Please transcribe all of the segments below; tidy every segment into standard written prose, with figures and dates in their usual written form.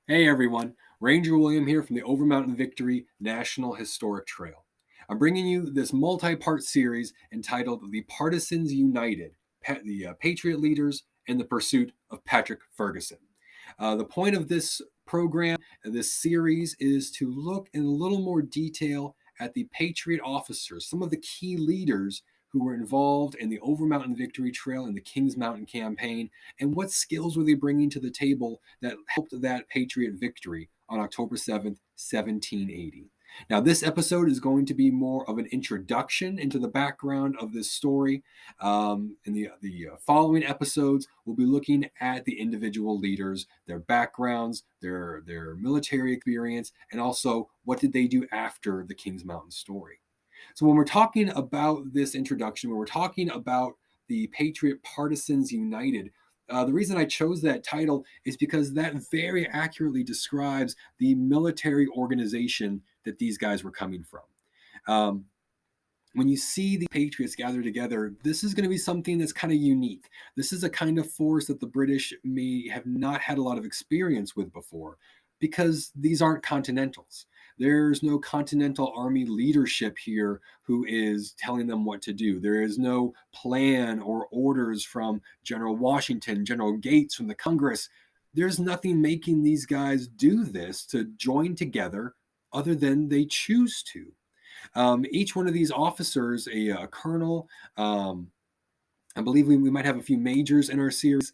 Hey everyone, Ranger William here from the Overmountain Victory National Historic Trail. I'm bringing you this multi-part series entitled The Partisans United, the Patriot Leaders and the Pursuit of Patrick Ferguson. The point of this program, this series, is to look in a little more detail at the Patriot officers, some of the key leaders who were involved in the Overmountain Victory Trail and the Kings Mountain campaign, and what skills were they bringing to the table that helped that Patriot victory on October 7th, 1780. Now, this episode is going to be more of an introduction into the background of this story. In the following episodes, we'll be looking at the individual leaders, their backgrounds, their military experience, and also what did they do after the Kings Mountain story. So when we're talking about this introduction, when we're talking about the Patriot Partisans United, the reason I chose that title is because that very accurately describes the military organization that these guys were coming from. When you see the Patriots gather together, this is going to be something that's kind of unique. This is a kind of force that the British may have not had a lot of experience with before because these aren't continentals. There's no Continental Army leadership here who is telling them what to do. There is no plan or orders from General Washington, General Gates from the Congress. There's nothing making these guys do this to join together other than they choose to. Each one of these officers, a colonel, I believe we might have a few majors in our series,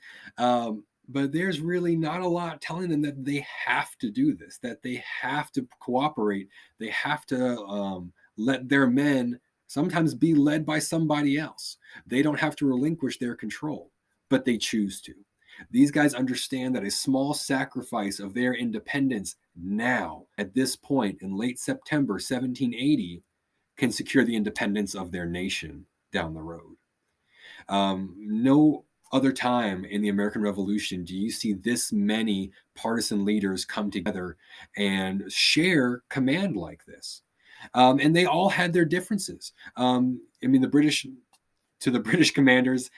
but there's really not a lot telling them that they have to do this, that they have to cooperate, they have to let their men sometimes be led by somebody else. They don't have to relinquish their control, but they choose to. These guys understand that a small sacrifice of their independence now, at this point in late September 1780, can secure the independence of their nation down the road. No other time in the American Revolution do you see this many partisan leaders come together and share command like this. And they all had their differences. The British commanders,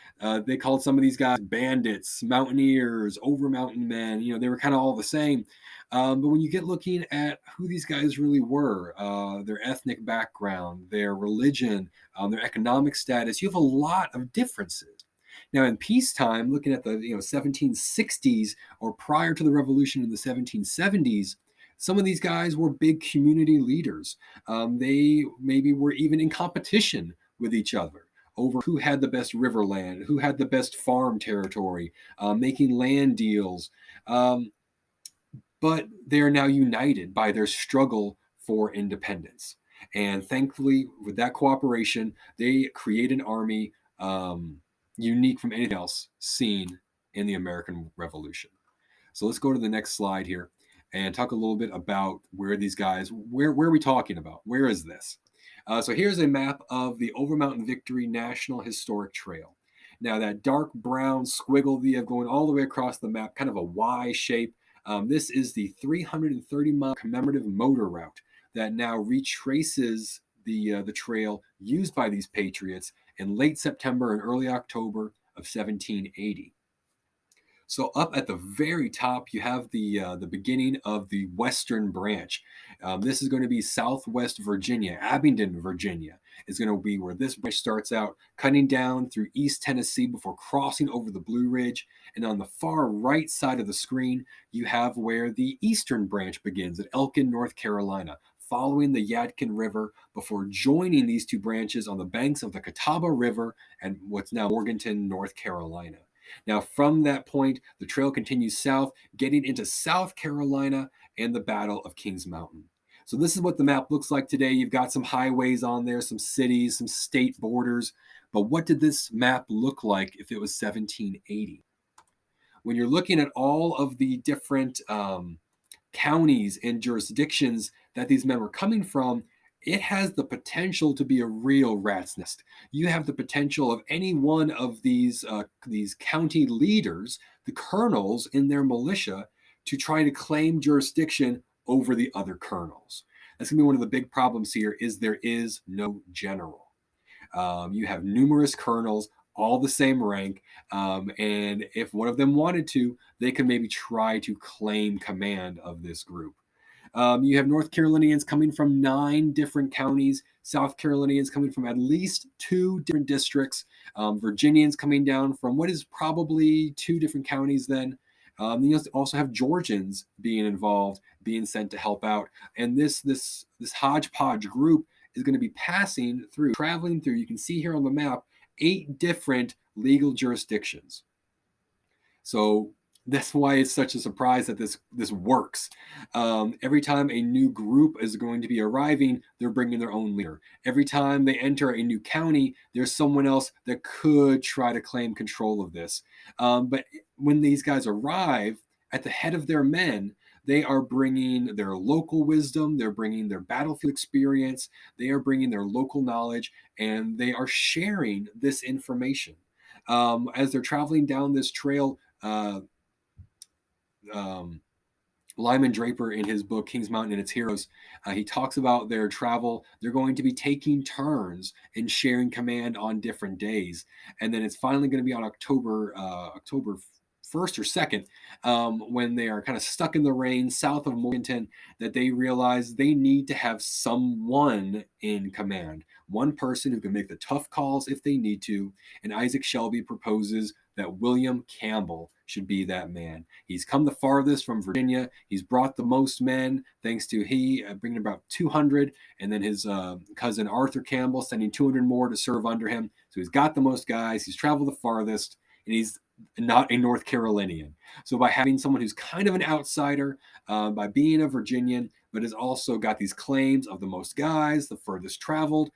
they called some of these guys bandits, mountaineers, overmountain men. They were kind of all the same. But when you get looking at who these guys really were, their ethnic background, their religion, their economic status, you have a lot of differences. Now, in peacetime, looking at the 1760s or prior to the revolution in the 1770s, some of these guys were big community leaders. They maybe were even in competition with each other over who had the best river land, who had the best farm territory, making land deals. But they are now united by their struggle for independence. And thankfully, with that cooperation, they create an army unique from anything else seen in the American Revolution. So let's go to the next slide here and talk a little bit about where these guys, where are we talking about? Where is this? So here's a map of the Overmountain Victory National Historic Trail. Now that dark brown squiggle that you have going all the way across the map, kind of a Y shape, this is the 330-mile commemorative motor route that now retraces the trail used by these patriots in late September and early October of 1780. So up at the very top, you have the beginning of the western branch. This is going to be Southwest Virginia, Abingdon, Virginia, is going to be where this branch starts out, cutting down through East Tennessee before crossing over the Blue Ridge. And on the far right side of the screen, you have where the eastern branch begins at Elkin, North Carolina, following the Yadkin River before joining these two branches on the banks of the Catawba River and what's now Morganton, North Carolina. Now, from that point, the trail continues south, getting into South Carolina and the Battle of Kings Mountain. So this is what the map looks like today. You've got some highways on there, some cities, some state borders. But what did this map look like if it was 1780? When you're looking at all of the different counties and jurisdictions that these men were coming from, it has the potential to be a real rat's nest. You have the potential of any one of these county leaders, the colonels in their militia, to try to claim jurisdiction over the other colonels. That's going to be one of the big problems here is there is no general. You have numerous colonels, all the same rank. And if one of them wanted to, they could maybe try to claim command of this group. You have North Carolinians coming from 9 different counties, South Carolinians coming from at least 2 different districts, Virginians coming down from what is probably 2 different counties then. You also have Georgians being involved, being sent to help out. And this hodgepodge group is going to be traveling through, you can see here on the map, 8 different legal jurisdictions. So that's why it's such a surprise that this works. Every time a new group is going to be arriving, they're bringing their own leader. Every time they enter a new county, there's someone else that could try to claim control of this. But when these guys arrive at the head of their men, they are bringing their local wisdom, they're bringing their battlefield experience, they are bringing their local knowledge, and they are sharing this information. As they're traveling down this trail, Lyman Draper, in his book Kings Mountain and Its Heroes, he talks about their travel. They're going to be taking turns in sharing command on different days, and then it's finally going to be on October 1st or 2nd, when they are kind of stuck in the rain south of Morganton, that they realize they need to have someone in command, one person who can make the tough calls if they need to. And Isaac Shelby proposes that William Campbell should be that man. He's come the farthest from Virginia. He's brought the most men, thanks to bringing about 200, and then his cousin Arthur Campbell sending 200 more to serve under him. So he's got the most guys. He's traveled the farthest, and he's not a North Carolinian. So by having someone who's kind of an outsider, by being a Virginian, but has also got these claims of the most guys, the furthest traveled,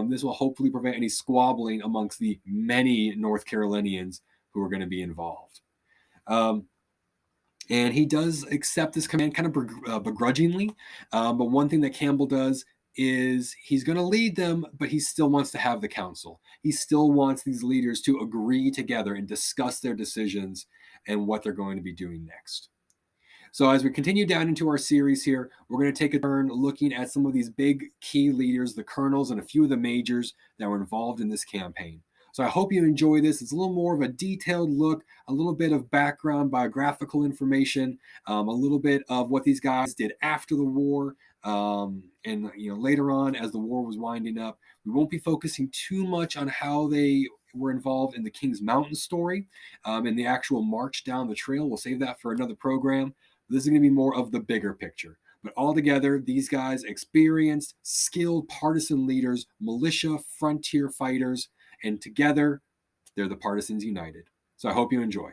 this will hopefully prevent any squabbling amongst the many North Carolinians who are going to be involved. And he does accept this command kind of begrudgingly. But one thing that Campbell does is he's going to lead them, but he still wants to have the council. He still wants these leaders to agree together and discuss their decisions and what they're going to be doing next. So as we continue down into our series here, we're going to take a turn looking at some of these big key leaders, the colonels, and a few of the majors that were involved in this campaign. So I hope you enjoy this. It's a little more of a detailed look, a little bit of background, biographical information, a little bit of what these guys did after the war, and later on as the war was winding up. We won't be focusing too much on how they were involved in the Kings Mountain story and the actual march down the trail. We'll save that for another program. This is going to be more of the bigger picture. But altogether, these guys, experienced, skilled partisan leaders, militia, frontier fighters, and together, they're the Partisans United. So I hope you enjoy.